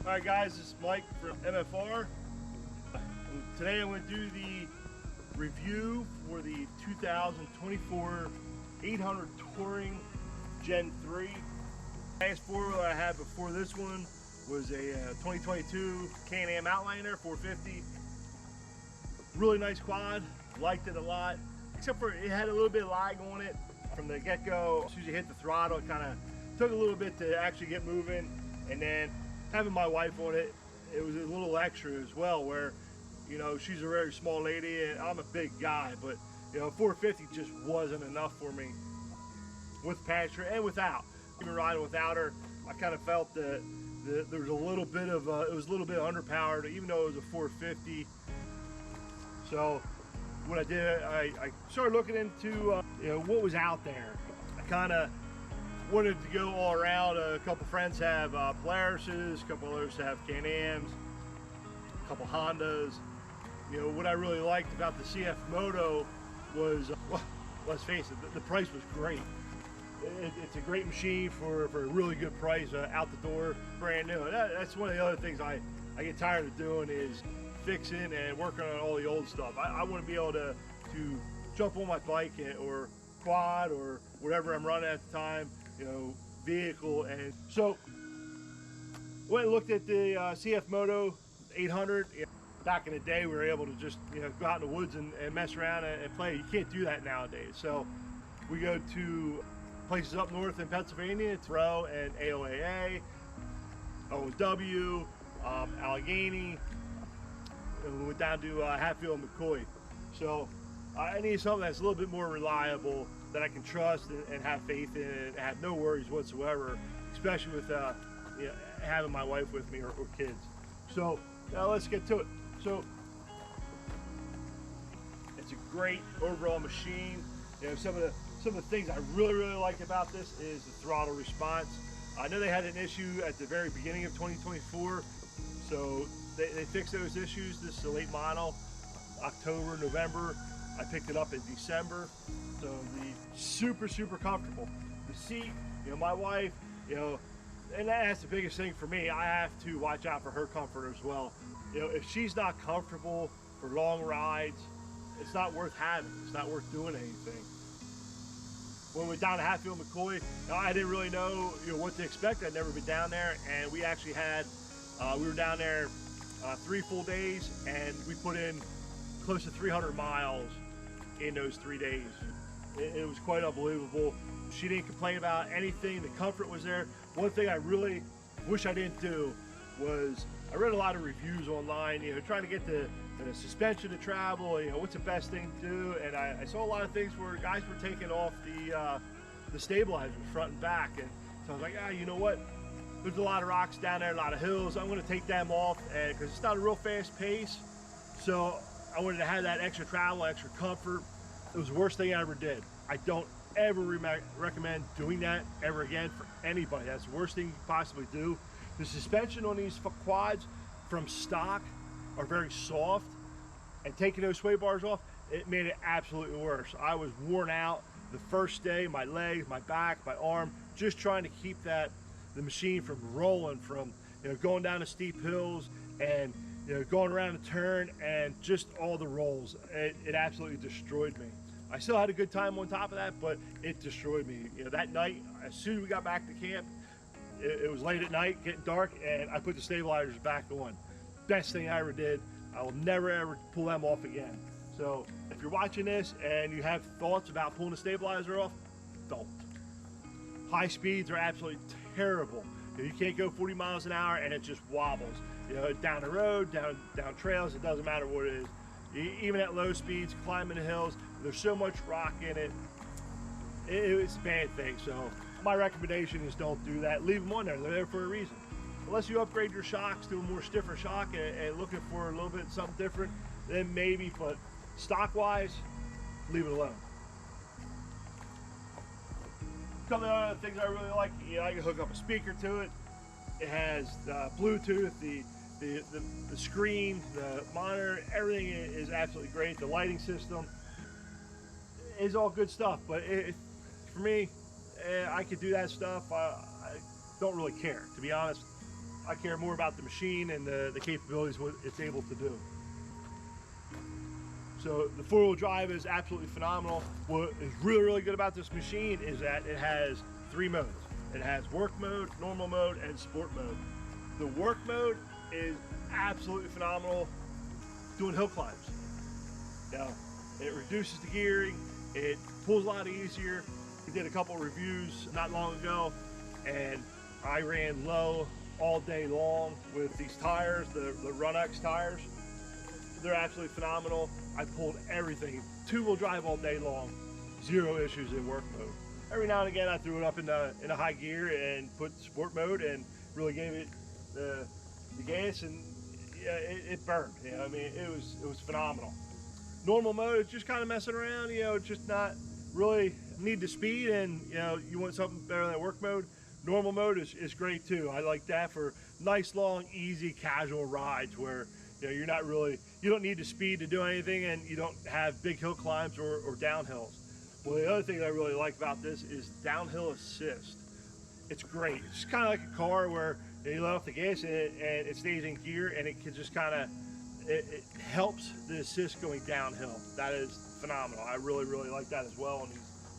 Alright guys, this is Mike from MFR. Today I'm going to do the review for the 2024 800 Touring Gen 3. The last four-wheel I had before this one was a 2022 Can-Am Outliner 450. Really nice quad, liked it a lot, except for it had a little bit of lag on it from the get-go. As soon as you hit the throttle, it kind of took a little bit to actually get moving, and then having my wife on it, it was a little extra as well, where, you know, she's a very small lady and I'm a big guy, but, you know, 450 just wasn't enough for me with passenger and without. Even riding without her, I kind of felt that there was a little bit of, it was a little bit underpowered, even though it was a 450. So what I did, I started looking into, you know, what was out there. I kind of wanted to go all around. A couple friends have Polaris's, a couple others have Can-Ams, a couple Hondas. You know, what I really liked about the CFMOTO was, well, let's face it, the price was great. It's a great machine for a really good price, out the door, brand new. And that's one of the other things I get tired of doing, is fixing and working on all the old stuff. I want to be able to jump on my bike or quad or whatever I'm running at the time, you know, vehicle. And so when I looked at the CFMOTO 800, you know, back in the day we were able to just, you know, go out in the woods and mess around and play. You can't do that nowadays. So we go to places up north in Pennsylvania. It's Row and AOAA, OW, Allegheny, and we went down to Hatfield and McCoy. So I need something that's a little bit more reliable, that I can trust and have faith in and have no worries whatsoever, especially with you know, having my wife with me or kids. So now let's get to it. So it's a great overall machine. You know, some of the things I really liked about this is the throttle response. I know they had an issue at the very beginning of 2024, so they fixed those issues. This is a late model, October, November. I picked it up in December. So the super comfortable. The seat, you know, my wife, you know, and that's the biggest thing for me. I have to watch out for her comfort as well. You know, if she's not comfortable for long rides, it's not worth having. It's not worth doing anything. When we went down to Hatfield McCoy, I didn't really know, you know, what to expect. I'd never been down there, and we actually had, we were down there 3 full days, and we put in close to 300 miles in those 3 days. It was quite unbelievable. She didn't complain about anything. The comfort was there. One thing I really wish I didn't do was, I read a lot of reviews online, you know, trying to get the suspension to travel, you know, what's the best thing to do. And I saw a lot of things where guys were taking off the stabilizers front and back. And so I was like, you know what? There's a lot of rocks down there, a lot of hills. I'm going to take them off, and because it's not a real fast pace. So I wanted to have that extra travel, extra comfort. It was the worst thing I ever did. I don't ever recommend doing that ever again for anybody. That's the worst thing you can possibly do. The suspension on these quads from stock are very soft, and taking those sway bars off, it made it absolutely worse. I was worn out the first day, my legs, my back, my arm, just trying to keep the machine from rolling, from, you know, going down the steep hills and, you know, going around a turn, and just all the rolls. It absolutely destroyed me. I still had a good time on top of that, but it destroyed me. You know, that night, as soon as we got back to camp, it was late at night, getting dark, and I put the stabilizers back on. Best thing I ever did. I will never ever pull them off again. So if you're watching this and you have thoughts about pulling the stabilizer off, don't. High speeds are absolutely terrible. You can't go 40 miles an hour and it just wobbles. You know, down the road, down trails, it doesn't matter what it is. Even at low speeds, climbing the hills, there's so much rock in it. It's a bad thing. So my recommendation is don't do that. Leave them on there. They're there for a reason. Unless you upgrade your shocks to a more stiffer shock and looking for a little bit something different, then maybe. But stock wise, leave it alone. A couple of other things I really like, you know, I can hook up a speaker to it. It has Bluetooth, the screen, the monitor, everything is absolutely great. The lighting system is all good stuff, but for me, I could do that stuff. I don't really care, to be honest. I care more about the machine and the capabilities, what it's able to do. So the four-wheel drive is absolutely phenomenal. What is really good about this machine is that it has 3 modes. It has work mode, normal mode, and sport mode. The work mode is absolutely phenomenal doing hill climbs. Now, it reduces the gearing, it pulls a lot easier. We did a couple reviews not long ago, and I ran low all day long with these tires, the runix tires. They're absolutely phenomenal. I pulled everything, 2-wheel drive all day long, 0 issues in work mode. Every now and again, I threw it up in a high gear and put sport mode and really gave it the gas, and yeah, it burned. You know, I mean, it was phenomenal. Normal mode is just kind of messing around. You know, just not really need the speed, and you know, you want something better than work mode. Normal mode is great too. I like that for nice, long, easy, casual rides where you know, you don't need the speed to do anything, and you don't have big hill climbs or downhills. Well, the other thing that I really like about this is downhill assist. It's great. It's kind of like a car where you let off the gas and it stays in gear, and it can just kind of, it helps the assist going downhill. That is phenomenal. I really like that as well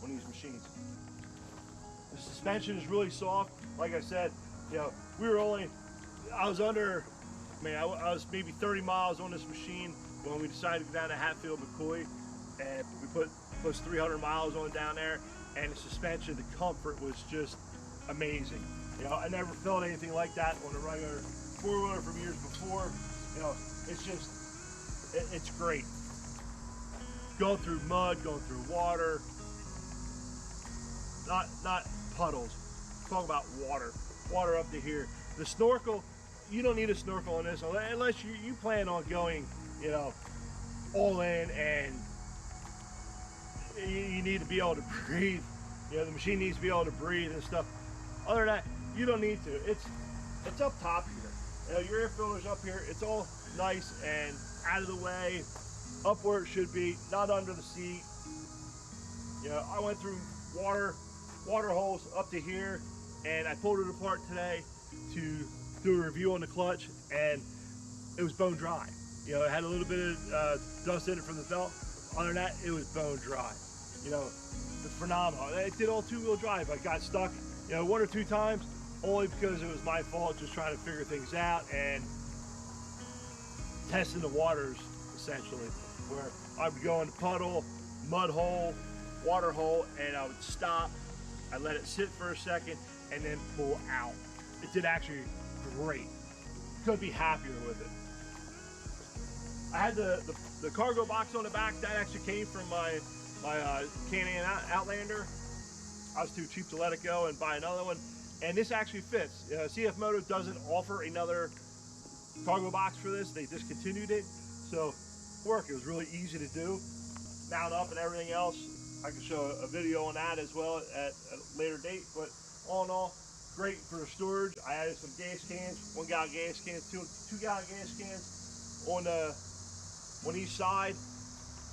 on these machines. The suspension is really soft. Like I said, you know, I was maybe 30 miles on this machine when we decided to go down to Hatfield McCoy, and we put close to 300 miles on down there, and the suspension, the comfort was just amazing. You know, I never felt anything like that on a regular 4-wheeler from years before. You know, it's great. Going through mud, going through water, not puddles. Talk about water up to here. The snorkel, you don't need a snorkel on this unless you plan on going, you know, all in, and you need to be able to breathe. You know, the machine needs to be able to breathe and stuff. Other than that, you don't need to. It's up top here. You know, your air filter's up here. It's all nice and out of the way, up where it should be, not under the seat. You know, I went through water holes up to here, and I pulled it apart today to do a review on the clutch, and it was bone dry. You know, it had a little bit of dust in it from the belt. Other than that, it was bone dry. You know, phenomenal. It did all 2-wheel drive. I got stuck, you know, 1 or 2 times, only because it was my fault, just trying to figure things out and testing the waters, essentially, where I would go in the puddle, mud hole, water hole, and I would stop. I let it sit for a second and then pull out. It did actually great. Couldn't be happier with it. I had the cargo box on the back. That actually came from my Can-Am Outlander. I was too cheap to let it go and buy another one, and this actually fits. CFMOTO doesn't offer another cargo box for this. They discontinued it, so it was really easy to do, mount up and everything else. I can show a video on that as well at a later date, but all in all, great for storage. I added some gas cans, 1 gallon gas cans, 2 gallon gas cans on each side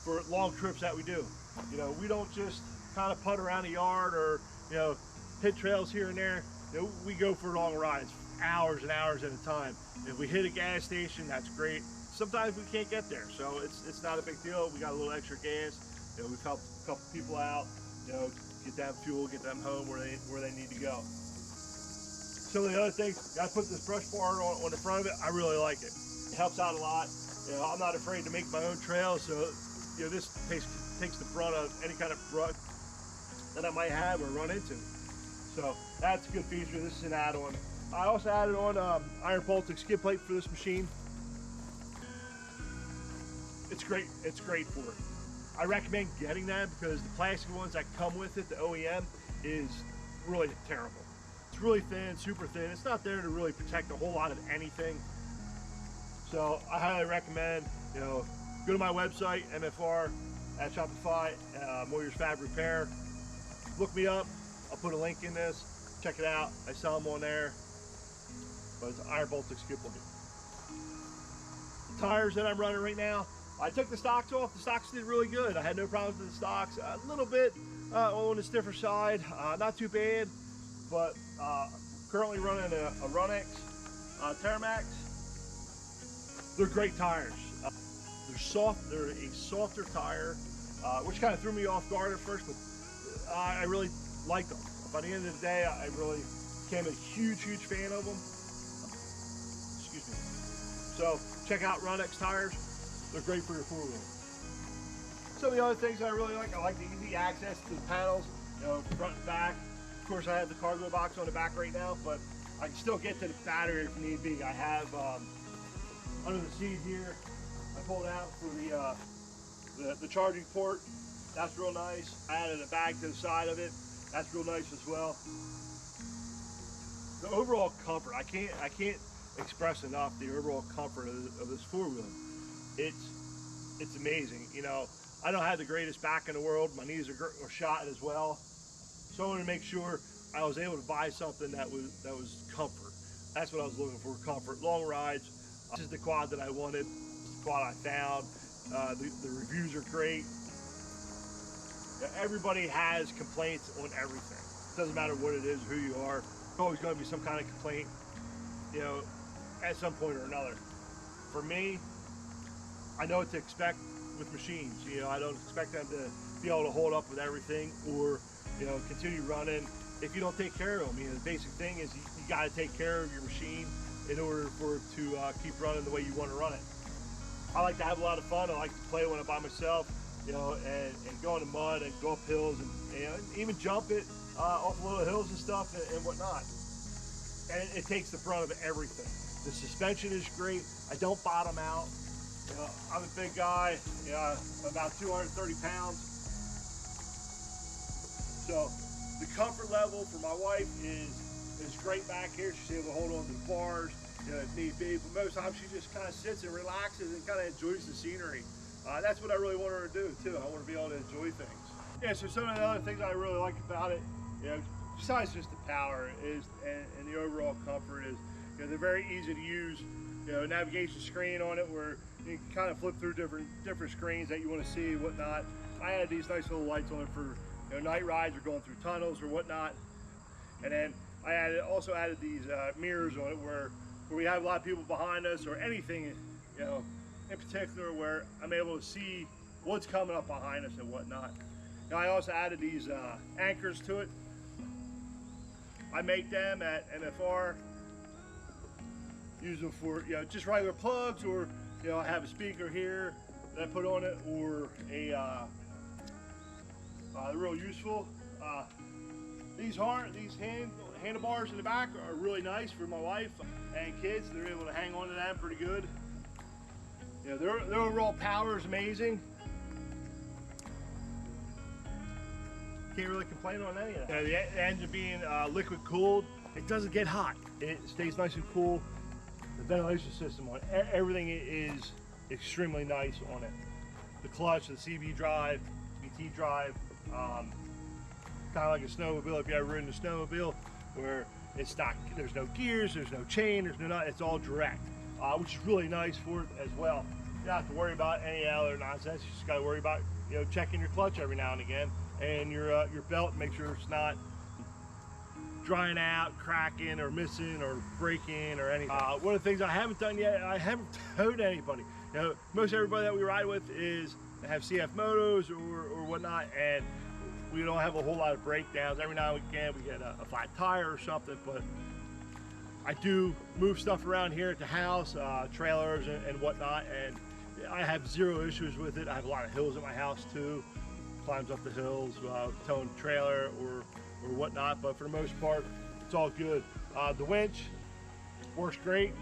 for long trips that we do. You know, we don't just kind of putt around the yard or, you know, hit trails here and there. You know, we go for long rides, hours and hours at a time. If we hit a gas station, that's great. Sometimes we can't get there, so it's not a big deal. We got a little extra gas. You know, we've helped a couple people out, you know, get them fuel, get them home where they need to go. Some of the other things, I put this brush bar on the front of it. I really like it. It helps out a lot. You know, I'm not afraid to make my own trails, so you know, this takes the brunt of any kind of brush that I might have or run into. So that's a good feature. This is an add-on. I also added on ironbaltic skid plate for this machine. It's great. It's great for it. I recommend getting that because the plastic ones that come with it, the OEM, is really terrible. It's really thin, super thin. It's not there to really protect a whole lot of anything. So I highly recommend, you know, go to my website, MFR at Shopify, Warriors Fab Repair. Look me up. I'll put a link in this. Check it out. I sell them on there. But it's ironbaltic skid plate. The tires that I'm running right now, I took the stocks off. The stocks did really good. I had no problems with the stocks. A little bit on the stiffer side, not too bad, but currently running a runix Terramax. They're great tires. They're soft. They're a softer tire, which kind of threw me off guard at first, but I really like them. By the end of the day, I really became a huge fan of them. Excuse me. So check out runix tires. They're great for your four-wheel. Some of the other things I really like, I like the easy access to the panels, you know, front and back. Of course, I have the cargo box on the back right now, but I can still get to the battery if need be. I have under the seat here, I pulled out for the charging port. That's real nice. I added a bag to the side of it. That's real nice as well. The overall comfort, I can't express enough the overall comfort of this four-wheel. It's amazing. You know, I don't have the greatest back in the world. My knees are shot as well. So I wanted to make sure I was able to buy something that was comfort. That's what I was looking for, comfort. Long rides. This is the quad that I wanted. This is the quad I found. The reviews are great. Everybody has complaints on everything. It doesn't matter what it is, who you are. There's always going to be some kind of complaint, you know, at some point or another. For me, I know what to expect with machines. You know, I don't expect them to be able to hold up with everything or, you know, continue running if you don't take care of them. You know, the basic thing is you got to take care of your machine in order for it to keep running the way you want to run it. I like to have a lot of fun. I like to play when I'm by myself, you know, and go in the mud and go up hills and, you know, and even jump it off little hills and stuff and whatnot. And it takes the brunt of everything. The suspension is great. I don't bottom out. You know, I'm a big guy, you know, about 230 pounds. So the comfort level for my wife is great back here. She's able to hold on to the bars, you know, if need be. But most times she just kind of sits and relaxes and kind of enjoys the scenery. That's what I really want her to do too. I want to be able to enjoy things. Yeah, so some of the other things I really like about it, you know, besides just the power is and the overall comfort is, you know, they're very easy to use. You know, navigation screen on it where you can kind of flip through different screens that you want to see and whatnot. I added these nice little lights on it for, you know, night rides or going through tunnels or whatnot. And then I also added these mirrors on it where we have a lot of people behind us or anything, you know, in particular where I'm able to see what's coming up behind us and whatnot. Now I also added these anchors to it. I make them at MFR. Use them for, you know, just regular plugs, or, you know, I have a speaker here that I put on it, or a they're real useful. These handlebars in the back are really nice for my wife and kids. They're able to hang on to them pretty good. You know, their overall power is amazing. Can't really complain on any of that. You know, the engine being liquid cooled, it doesn't get hot. It stays nice and cool. The ventilation system on it, everything is extremely nice on it. The clutch, the CB drive, BT drive, kind of like a snowmobile. If you ever ridden a snowmobile, where it's not, there's no gears, there's no chain, there's no nut, it's all direct, which is really nice for it as well. You don't have to worry about any other nonsense. You just got to worry about, you know, checking your clutch every now and again, and your belt, make sure it's not drying out, cracking, or missing, or breaking, or anything. One of the things I haven't done yet, I haven't towed anybody. You know, most everybody that we ride with have CFMOTOs or whatnot, and we don't have a whole lot of breakdowns. Every now and again we get a flat tire or something, but I do move stuff around here at the house, trailers and whatnot, and I have zero issues with it. I have a lot of hills at my house too. Climbs up the hills, towing the trailer or whatnot, but for the most part, it's all good. The winch works great.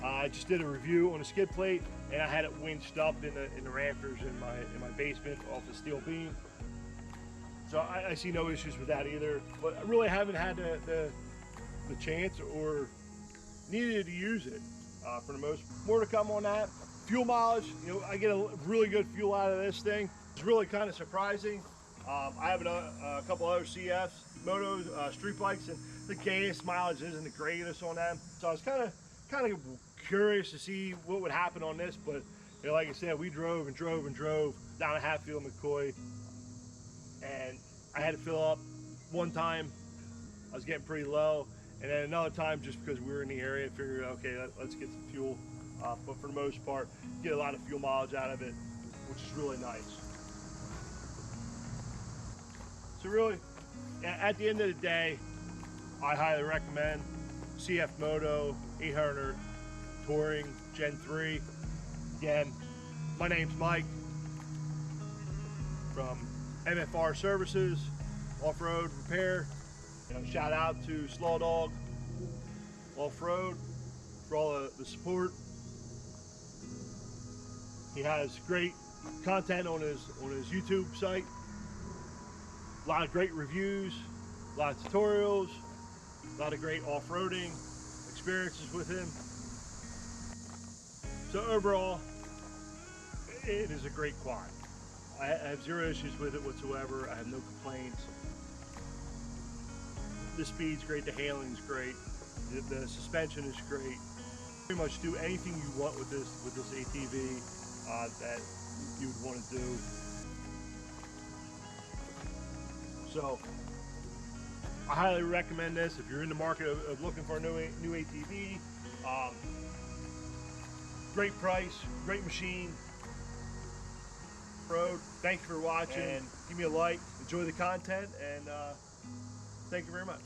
I just did a review on a skid plate, and I had it winched up in the rafters in my basement off the steel beam. So I see no issues with that either. But I really haven't had the chance or needed to use it for the most. More to come on that. Fuel mileage, you know, I get a really good fuel out of this thing. It's really kind of surprising. I have a couple other CFMOTO street bikes, and the gas mileage isn't the greatest on them. So I was kind of curious to see what would happen on this, but, you know, like I said, we drove and drove and drove down to Hatfield McCoy, and I had to fill up one time. I was getting pretty low, And then another time, just because we were in the area, figured, okay, let's get some fuel. But for the most part, get a lot of fuel mileage out of it, which is really nice. So really, at the end of the day, I highly recommend CFMOTO 800 Touring Gen 3. Again, my name's Mike from MFR Services, Off-Road Repair. Shout out to Slawdog Off-Road for all the support. He has great content on his YouTube site. A lot of great reviews, a lot of tutorials, a lot of great off-roading experiences with him. So overall, it is a great quad. I have zero issues with it whatsoever. I have no complaints. The speed's great, the handling's great, the suspension is great. Pretty much do anything you want with this ATV that you would want to do. So I highly recommend this if you're in the market of looking for a new ATV. Great price, great machine. Road. Thank you for watching. And give me a like, enjoy the content, and thank you very much.